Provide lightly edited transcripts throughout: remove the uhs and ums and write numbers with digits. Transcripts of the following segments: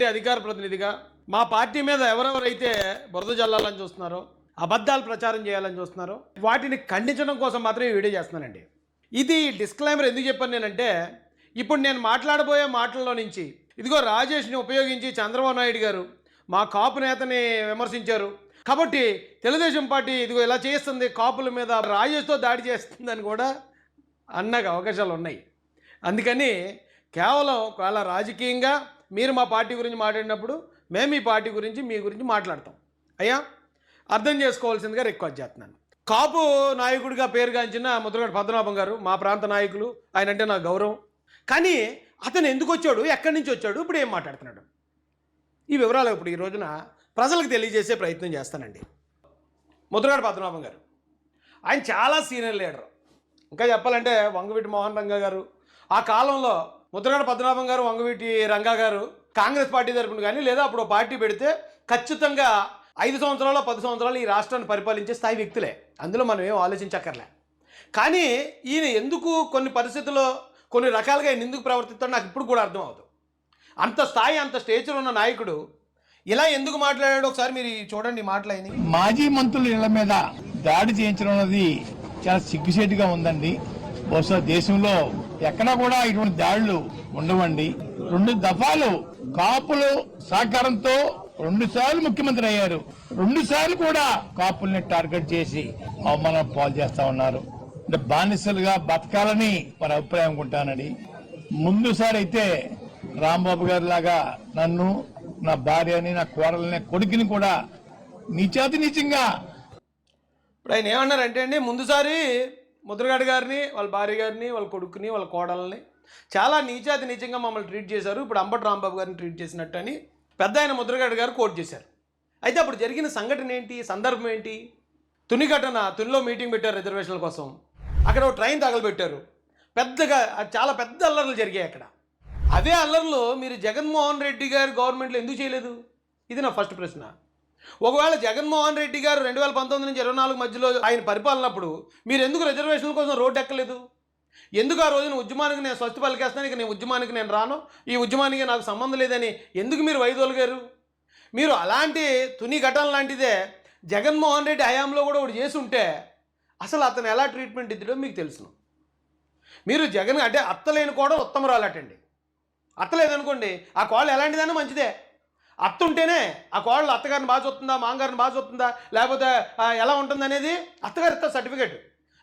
Party అధికార ప్రతినిధిగా మా పార్టీ మీద ఎవరెవరైతే బురద జల్లాలని చూస్తున్నారో, అబద్ధాలు ప్రచారం చేయాలని చూస్తున్నారో వాటిని ఖండించడం కోసం మాత్రమే ఈ వీడియో చేస్తున్నానండి. ఇది డిస్క్లైమర్ ఎందుకు చెప్పాను నేనంటే, ఇప్పుడు నేను మాట్లాడబోయే మాటల్లో నుంచి ఇదిగో రాజేష్ని ఉపయోగించి చంద్రబాబు నాయుడు గారు మా కాపు నేతని విమర్శించారు కాబట్టి తెలుగుదేశం పార్టీ ఇదిగో ఇలా చేస్తుంది, కాపుల మీద రాజేష్తో దాడి చేస్తుందని కూడా అన్నకు అవకాశాలు ఉన్నాయి. అందుకని కేవలం ఒకవేళ రాజకీయంగా మీరు మా పార్టీ గురించి మాట్లాడినప్పుడు మేము ఈ పార్టీ గురించి మీ గురించి మాట్లాడతాం. అయ్యా అర్థం చేసుకోవాల్సిందిగా రిక్వెస్ట్ చేస్తున్నాను. కాపు నాయకుడిగా పేరుగాంచిన ముద్రగడ పద్మనాభం గారు మా ప్రాంత నాయకులు, ఆయన అంటే నాకు గౌరవం. కానీ అతను ఎందుకు వచ్చాడు, ఎక్కడి నుంచి వచ్చాడు, ఇప్పుడు ఏం మాట్లాడుతున్నాడు, ఈ వివరాలు ఇప్పుడు ఈ రోజున ప్రజలకు తెలియజేసే ప్రయత్నం చేస్తానండి. ముద్రగడ పద్మనాభం గారు ఆయన చాలా సీనియర్ లీడర్. ఇంకా చెప్పాలంటే వంగవీటి మోహన్ రంగా గారు ఆ కాలంలో ముద్రగడ పద్మనాభం గారు, వంగవీటి రంగా గారు కాంగ్రెస్ పార్టీ తరపున కానీ లేదా అప్పుడు పార్టీ పెడితే ఖచ్చితంగా 5 సంవత్సరాలు 10 సంవత్సరాలు ఈ రాష్ట్రాన్ని పరిపాలించే స్థాయి వ్యక్తులే. అందులో మనం ఏం ఆలోచించక్కర్లే. కానీ ఈయన ఎందుకు కొన్ని పరిస్థితుల్లో కొన్ని రకాలుగా ఆయన ఎందుకు ప్రవర్తిస్తాడో నాకు ఇప్పుడు కూడా అర్థం అవుతుంది. అంత స్థాయి అంత స్టేజ్లో ఉన్న నాయకుడు ఇలా ఎందుకు మాట్లాడాడో ఒకసారి మీరు చూడండి మాటలైన. మాజీ మంత్రుల ఇళ్ల మీద దాడి చేయించడం అనేది చాలా సిగ్గుసేటుగా ఉందండి. బహుశా దేశంలో ఎక్కడా కూడా ఇటువంటి దాడులు ఉండవండి. 2 దఫాలు కాపులు సహకారంతో 2 సార్లు ముఖ్యమంత్రి అయ్యారు. 2 సార్లు కూడా కాపుల్ని టార్గెట్ చేసి అవమానం పాలు చేస్తా ఉన్నారు. అంటే బానిసలుగా బతకాలని మన అభిప్రాయం అనుకుంటానండి. ముందుసారి అయితే రాంబాబు గారి లాగా నన్ను, నా భార్యని, నా కోడలని, కొడుకుని కూడా నీచాతి నీచంగా ఇప్పుడు ఆయన ఏమన్నారంటే అండి, ముందుసారి ముద్రగడ గారిని, వాళ్ళ భార్య గారిని, వాళ్ళ కొడుకుని, వాళ్ళ కోడల్ని చాలా నీచాతి నీచంగా మమ్మల్ని ట్రీట్ చేశారు, ఇప్పుడు అంబటి రాంబాబు గారిని ట్రీట్ చేసినట్టు అని పెద్ద ఆయన ముద్రగడ గారు కోట్ చేశారు. అయితే అప్పుడు జరిగిన సంఘటన ఏంటి, సందర్భం ఏంటి? తునిలో మీటింగ్ పెట్టారు రిజర్వేషన్ల కోసం. అక్కడ ఒక ట్రైన్ తగలబెట్టారు. పెద్దగా చాలా పెద్ద అల్లర్లు జరిగాయి అక్కడ. అదే అల్లర్లు మీరు జగన్మోహన్ రెడ్డి గారు గవర్నమెంట్లో ఎందుకు చేయలేదు? ఇది నా ఫస్ట్ ప్రశ్న. ఒకవేళ జగన్మోహన్ రెడ్డి గారు 2019 నుంచి 24 మధ్యలో ఆయన పరిపాలనప్పుడు మీరు ఎందుకు రిజర్వేషన్ల కోసం రోడ్డు ఎక్కలేదు? ఎందుకు ఆ రోజున ఉద్యమానికి నేను స్వస్తి పలికేస్తాను, ఇక నేను ఉద్యమానికి నేను రాను, ఈ ఉద్యమానికి నాకు సంబంధం లేదని ఎందుకు మీరు వైదొలిగారు? మీరు అలాంటి తుని ఘటన లాంటిదే జగన్మోహన్ రెడ్డి హయాంలో కూడా ఒకటి చేసి ఉంటే అసలు అతను ఎలా ట్రీట్మెంట్ ఇద్దాడో మీకు తెలుసును. మీరు జగన్ అంటే అత్తలేని కూడా ఉత్తమరాలటండి. అత్తలేదనుకోండి, ఆ కోళ్ళు ఎలాంటిదైనా మంచిదే. అత్త ఉంటేనే ఆ కోళ్ళు అత్తగారిని బాగా చూస్తుందా, మామగారిని బాగా చూస్తుందా, లేకపోతే ఎలా ఉంటుంది అనేది అత్తగారి ఇస్తారు సర్టిఫికేట్.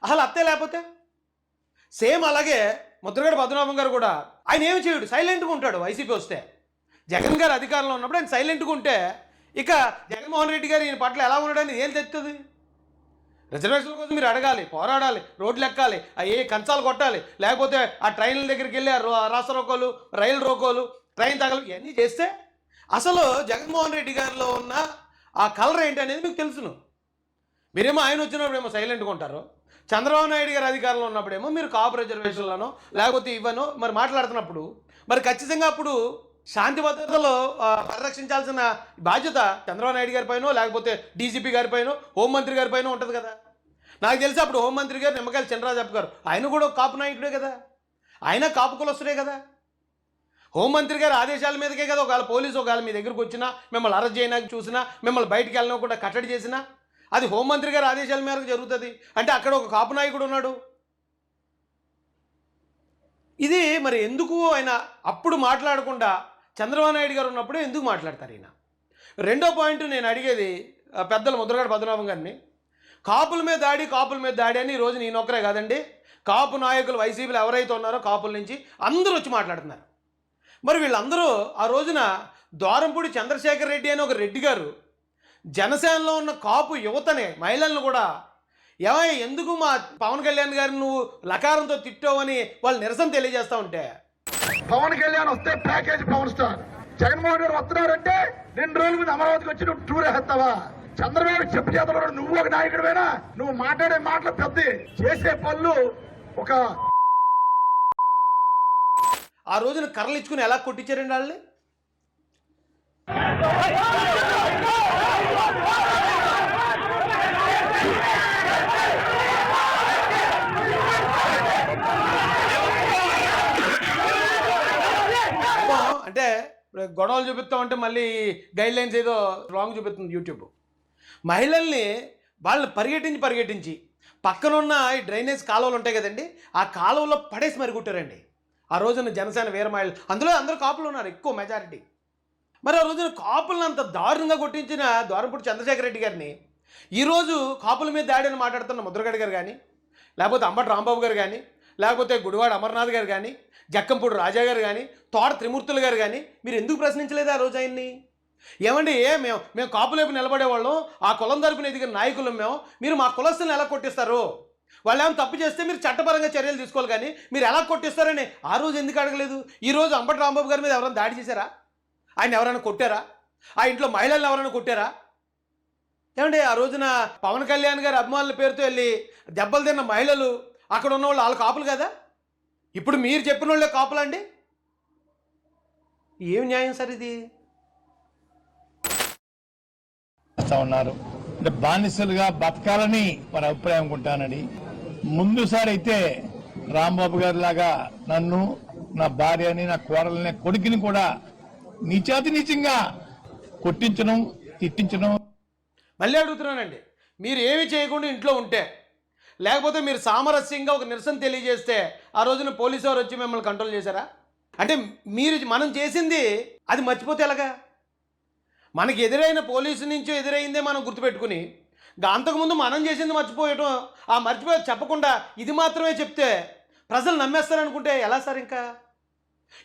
అసలు అత్తే లేకపోతే సేమ్ అలాగే ముద్రగడ పద్మనాభం గారు కూడా ఆయన ఏమి చేయడు, సైలెంట్గా ఉంటాడు. వైసీపీ వస్తే జగన్ గారు అధికారంలో ఉన్నప్పుడు ఆయన సైలెంట్గా ఉంటే ఇక జగన్మోహన్ రెడ్డి గారు ఈయన పట్ల ఎలా ఉండడానికి ఏం తెస్తుంది? రిజర్వేషన్ల కోసం మీరు అడగాలి, పోరాడాలి, రోడ్లు ఎక్కాలి, ఏ కంచాలు కొట్టాలి, లేకపోతే ఆ ట్రైన్ల దగ్గరికి వెళ్ళి రాష్ట్ర రోకోలు, రైలు రోకోలు, ట్రైన్ తగలు ఇవన్నీ చేస్తే అసలు జగన్మోహన్ రెడ్డి గారిలో ఉన్న ఆ కలర్ ఏంటి అనేది మీకు తెలుసును. మీరేమో ఆయన వచ్చినప్పుడేమో సైలెంట్గా ఉంటారు, చంద్రబాబు నాయుడు గారు అధికారంలో ఉన్నప్పుడేమో మీరు కాపు రిజర్వేషన్లను లేకపోతే ఇవ్వను మరి మాట్లాడుతున్నప్పుడు మరి ఖచ్చితంగా అప్పుడు శాంతి భద్రతలో పరిరక్షించాల్సిన బాధ్యత చంద్రబాబు నాయుడు గారి పైన లేకపోతే డీజీపీ గారి పైన, హోంమంత్రి గారి పైన ఉంటుంది కదా. నాకు తెలిసి అప్పుడు హోంమంత్రి గారు నిమ్మకాయల చంద్రరాజప్ప గారు ఆయన కూడా కాపు నాయకుడే కదా, ఆయన కాపు కులస్తుడే కదా. హోంమంత్రి గారి ఆదేశాల మీదకే కదా ఒకవేళ పోలీసు ఒకవేళ మీ దగ్గరకు వచ్చినా, మిమ్మల్ని అరెస్ట్ చేయడానికి చూసినా, మిమ్మల్ని బయటికి వెళ్ళినా కూడా కట్టడి చేసినా అది హోంమంత్రి గారి ఆదేశాల మేరకు జరుగుతుంది. అంటే అక్కడ ఒక కాపు నాయకుడు ఉన్నాడు. ఇది మరి ఎందుకు ఆయన అప్పుడు మాట్లాడకుండా చంద్రబాబు నాయుడు గారు ఉన్నప్పుడే ఎందుకు మాట్లాడతారు ఈయన? రెండో పాయింట్ నేను అడిగేది పెద్దల ముద్రగడ పద్మనాభం గారిని, కాపుల మీద దాడి అని ఈరోజు నేను ఒక్కరే కాదండి, కాపు నాయకులు వైసీపీలో ఎవరైతే ఉన్నారో కాపుల నుంచి అందరూ వచ్చి మాట్లాడుతున్నారు. మరి వీళ్ళందరూ ఆ రోజున ద్వారంపూడి చంద్రశేఖర్ రెడ్డి అని ఒక రెడ్డి గారు జనసేనలో ఉన్న కాపు యువతని, మహిళలను కూడా ఏమయ్య ఎందుకు మా పవన్ కళ్యాణ్ గారిని నువ్వు లకారంతో తిట్టావని వాళ్ళు నిరసన తెలియజేస్తా ఉంటే, పవన్ కళ్యాణ్ వస్తే ప్యాకేజ్ పవన్ స్టార్, జగన్మోహన్ గారు వస్తున్నారంటే 2 రోజుల ముందు అమరావతికి వచ్చి నువ్వు టూర్ వేస్తావా? చంద్రబాబు చెప్పు చేతలో నువ్వు ఒక నాయకుడివేనా? నువ్వు మాట్లాడే మాటలు పెద్ద, చేసే పనులు ఒక. ఆ రోజున కర్రలు ఇచ్చుకుని ఎలా కొట్టించారండి వాళ్ళని? అంటే గొడవలు చూపిస్తామంటే మళ్ళీ గైడ్ లైన్స్ ఏదో రాంగ్ చూపిస్తుంది యూట్యూబ్. మహిళల్ని వాళ్ళని పరిగెట్టించి పక్కనున్న ఈ డ్రైనేజ్ కాలువలు ఉంటాయి కదండి, ఆ కాలువలో పడేసి మరి కుట్టారండి ఆ రోజున జనసేన వీర మహిళలు. అందులో అందరూ కాపులు ఉన్నారు, ఎక్కువ మెజారిటీ. మరి ఆ రోజున కాపులను అంత దారుణంగా కొట్టించిన ద్వారంపూడి చంద్రశేఖర్ రెడ్డి గారిని ఈరోజు కాపుల మీద దాడి అని మాట్లాడుతున్న ముద్రగడ గారు కానీ, లేకపోతే అంబటి రాంబాబు గారు కానీ, లేకపోతే గుడివాడ అమర్నాథ్ గారు కానీ, జక్కంపూడి రాజా గారు కానీ, తోట త్రిమూర్తులు గారు కానీ మీరు ఎందుకు ప్రశ్నించలేదు ఆ రోజు ఆయన్ని? ఏమండి మేము కాపు వైపు నిలబడేవాళ్ళం, ఆ కులం తరపున ఎదిగిన నాయకులం మీరు మా కులస్తులను ఎలా కొట్టిస్తారు? వాళ్ళు ఏమైనా తప్పు చేస్తే మీరు చట్టపరంగా చర్యలు తీసుకోవాలి, కానీ మీరు ఎలా కొట్టిస్తారని ఆ రోజు ఎందుకు అడగలేదు? ఈరోజు అంబటి రాంబాబు గారి మీద ఎవరైనా దాడి చేశారా? ఆయన ఎవరైనా కొట్టారా? ఆ ఇంట్లో మహిళలను ఎవరైనా కొట్టారా? ఏమండి ఆ రోజున పవన్ కళ్యాణ్ గారి అభిమానుల పేరుతో వెళ్ళి దెబ్బలు తిన్న మహిళలు అక్కడ ఉన్న వాళ్ళు కాపులు కదా? ఇప్పుడు మీరు చెప్పిన వాళ్ళే కాపులండి? ఏం న్యాయం సార్ ఇది? ఉన్నారు అంటే బానిసలుగా బతకాలని వారి అభిప్రాయం అనుకుంటానని. ముందుసారి అయితే రాంబాబు గారి లాగా నన్ను, నా భార్యని, నా కోడలని, కొడుకుని కూడా నీచాతినీచంగా కొట్టించడం, తిట్టించడం. మళ్ళీ అడుగుతున్నానండి, మీరు ఏమి చేయకుండా ఇంట్లో ఉంటే, లేకపోతే మీరు సామరస్యంగా ఒక నిరసన తెలియజేస్తే ఆ రోజున పోలీసు వారు వచ్చి మిమ్మల్ని కంట్రోల్ చేశారా? అంటే మనం చేసింది అది మర్చిపోతే ఎలాగా? మనకి ఎదురైన పోలీసు నుంచి ఎదురైందే మనం గుర్తుపెట్టుకుని అంతకుముందు మనం చేసింది మర్చిపోయటం, ఆ మర్చిపోయి చెప్పకుండా ఇది మాత్రమే చెప్తే ప్రజలు నమ్మేస్తారనుకుంటే ఎలా సార్? ఇంకా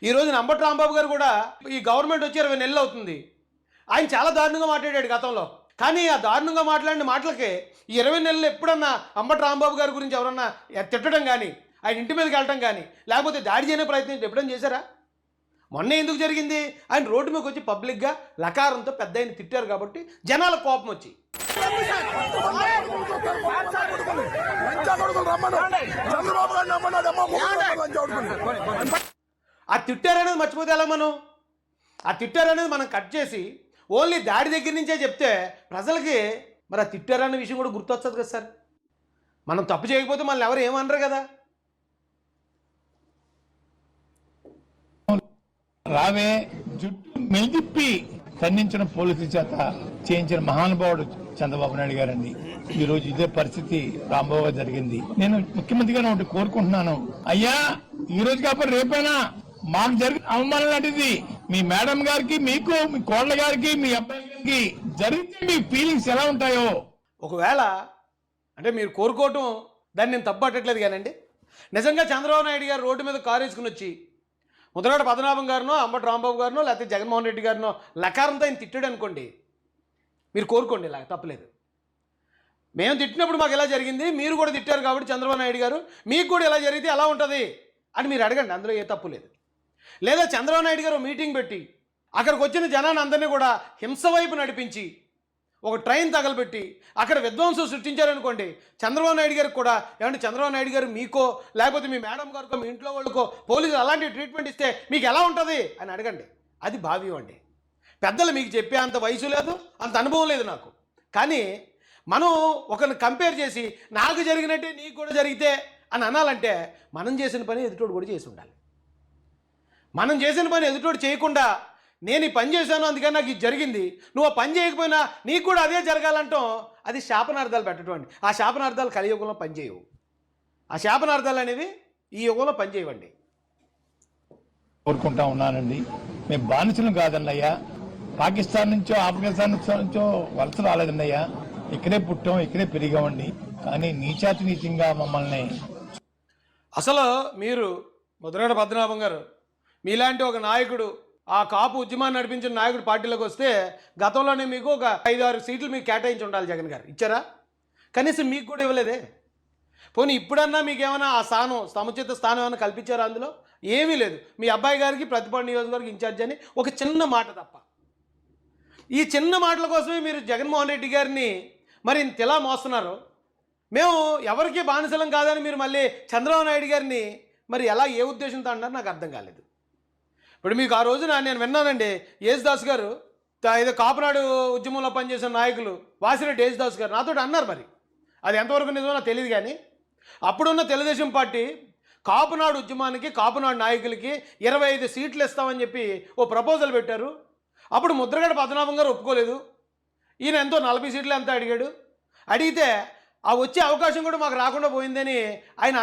ఈరోజు అంబటి రాంబాబు గారు కూడా ఈ గవర్నమెంట్ వచ్చి 20 నెలలు అవుతుంది, ఆయన చాలా దారుణంగా మాట్లాడాడు గతంలో. కానీ ఆ దారుణంగా మాట్లాడిన మాటలకి ఈ 20 నెలలు ఎప్పుడన్నా అంబటి రాంబాబు గారి గురించి ఎవరన్నా తిట్టడం కానీ, ఆయన ఇంటి మీదకి వెళ్ళటం కానీ, లేకపోతే దాడి చేయనే ప్రయత్నం ఎప్పుడైనా చేశారా? మొన్న ఎందుకు జరిగింది? ఆయన రోడ్డు మీదకి వచ్చి పబ్లిక్గా లకారంతో పెద్ద ఆయన తిట్టారు కాబట్టి జనాల కోపం వచ్చి. ఆ తిట్టారనేది మర్చిపోతే ఎలా మనం? ఆ తిట్టారనేది మనం కట్ చేసి ఓన్లీ దాడి దగ్గర నుంచే చెప్తే ప్రజలకి మరి ఆ తిట్టారనే విషయం కూడా గుర్తొస్తుంది కదా సార్. మనం తప్పు చేయకపోతే మనల్ని ఎవరు ఏమనరు కదా. రావే జుట్టు మెలితిప్పి ఖండించిన పోలీసుల చేత చేయించిన మహానుభావుడు చంద్రబాబు నాయుడు గారండి. ఈ రోజు ఇదే పరిస్థితి రాంబాబు గారు జరిగింది. నేను ముఖ్యమంత్రిగా ఒకటి కోరుకుంటున్నాను, అయ్యా ఈ రోజు కాకపోతే రేపైనా మాకు జరిగిన అవమానం లాంటిది మీ మేడం గారికి, మీకు, మీ కోడల గారికి, మీ అబ్బాయి గారికి జరిగితే మీ ఫీలింగ్స్ ఎలా ఉంటాయో. ఒకవేళ అంటే మీరు కోరుకోవటం దాన్ని నేను తప్పట్టట్లేదు కానండి, నిజంగా చంద్రబాబు నాయుడు గారు రోడ్డు మీద కారు వేసుకుని వచ్చి ముద్రగడ పద్మనాభం గారినో, అంబటి రాంబాబు గారినో, లేకపోతే జగన్మోహన్ రెడ్డి గారినో లకారంతో ఆయన తిట్టాడు అనుకోండి, మీరు కోరుకోండి, ఇలా తప్పలేదు. మేము తిట్టినప్పుడు మాకు ఎలా జరిగింది, మీరు కూడా తిట్టారు కాబట్టి చంద్రబాబు నాయుడు గారు మీకు కూడా ఎలా జరిగితే ఎలా ఉంటుంది అని మీరు అడగండి, అందులో ఏ తప్పు లేదు. లేదా చంద్రబాబు నాయుడు గారు మీటింగ్ పెట్టి అక్కడికి వచ్చిన జనాన్ని అందరినీ కూడా హింస వైపు నడిపించి ఒక ట్రైన్ తగలబెట్టి అక్కడ విధ్వంసం సృష్టించారనుకోండి, చంద్రబాబు నాయుడు గారికి కూడా ఏమంటే చంద్రబాబు నాయుడు గారు మీకో, లేకపోతే మీ మేడం గారికో, మీ ఇంట్లో వాళ్ళకో పోలీసులు అలాంటి ట్రీట్మెంట్ ఇస్తే మీకు ఎలా ఉంటుంది అని అడగండి. అది భావ్యం అండి. పెద్దలు మీకు చెప్పే అంత వయసు లేదు, అంత అనుభవం లేదు నాకు. కానీ మనం ఒకరిని కంపేర్ చేసి నాకు జరిగినట్టే నీకు కూడా జరిగితే అని అనాలంటే మనం చేసిన పని ఎదుటోడు కూడా చేసి ఉండాలి. మనం చేసిన పని ఎదుటోడు చేయకుండా నేను ఈ పని చేశాను అందుకని నాకు ఇది జరిగింది, నువ్వు ఆ పని చేయకపోయినా నీకు కూడా అదే జరగాలంటాం, అది శాపనార్థాలు పెట్టడం అండి. ఆ శాపనార్థాలు కలియుగంలో పనిచేయవు. ఆ శాపనార్థాలు అనేవి ఈ యుగంలో పనిచేయవండి. కోరుకుంటా ఉన్నానండి, మేము బానిసలు కాదన్నయ్యా, పాకిస్తాన్ నుంచో ఆఫ్ఘనిస్తాన్ నుంచో వలస రాలేదన్నయ్యా, ఇక్కడే పుట్టాం, ఇక్కడే పెరిగామండి. కానీ నీచాతి నీచంగా మమ్మల్ని అసలు మీరు ముద్రగడ పద్మనాభం గారు మీలాంటి ఒక నాయకుడు, ఆ కాపు ఉద్యమాన్ని నడిపించిన నాయకుడు పార్టీలోకి వస్తే గతంలోనే మీకు ఒక 5-6 సీట్లు మీకు కేటాయించి ఉండాలి. జగన్ గారు ఇచ్చారా? కనీసం మీకు కూడా ఇవ్వలేదే. పోనీ ఇప్పుడన్నా మీకు ఏమైనా ఆ స్థానం, సముచిత స్థానం ఏమైనా కల్పించారా? అందులో ఏమీ లేదు. మీ అబ్బాయి గారికి ప్రతిపాడు నియోజకవర్గ ఇన్ఛార్జ్ అని ఒక చిన్న మాట తప్ప. ఈ చిన్న మాటల కోసమే మీరు జగన్మోహన్ రెడ్డి గారిని మరి ఇంత ఇలా మోస్తున్నారు. మేము ఎవరికి బానిసలం కాదని మీరు మళ్ళీ చంద్రబాబు నాయుడు గారిని మరి ఎలా, ఏ ఉద్దేశంతో అన్నారు నాకు అర్థం కాలేదు. ఇప్పుడు మీకు ఆ రోజున నేను విన్నానండి, యేసుదాస్ గారు ఏదో కాపునాడు ఉద్యమంలో పనిచేసిన నాయకులు వాసిరెడ్డి యేసుదాస్ గారు నాతో అన్నారు. మరి అది ఎంతవరకు నిజమో నాకు తెలియదు. కానీ అప్పుడున్న తెలుగుదేశం పార్టీ కాపునాడు ఉద్యమానికి కాపునాడు నాయకులకి 25 సీట్లు ఇస్తామని చెప్పి ఓ ప్రపోజల్ పెట్టారు. అప్పుడు ముద్రగడ పద్మనాభం గారు ఒప్పుకోలేదు. ఈయన ఎంతో 40 సీట్లు ఎంత అడిగాడు. అడిగితే ఆ వచ్చే అవకాశం కూడా మాకు రాకుండా పోయిందని ఆయన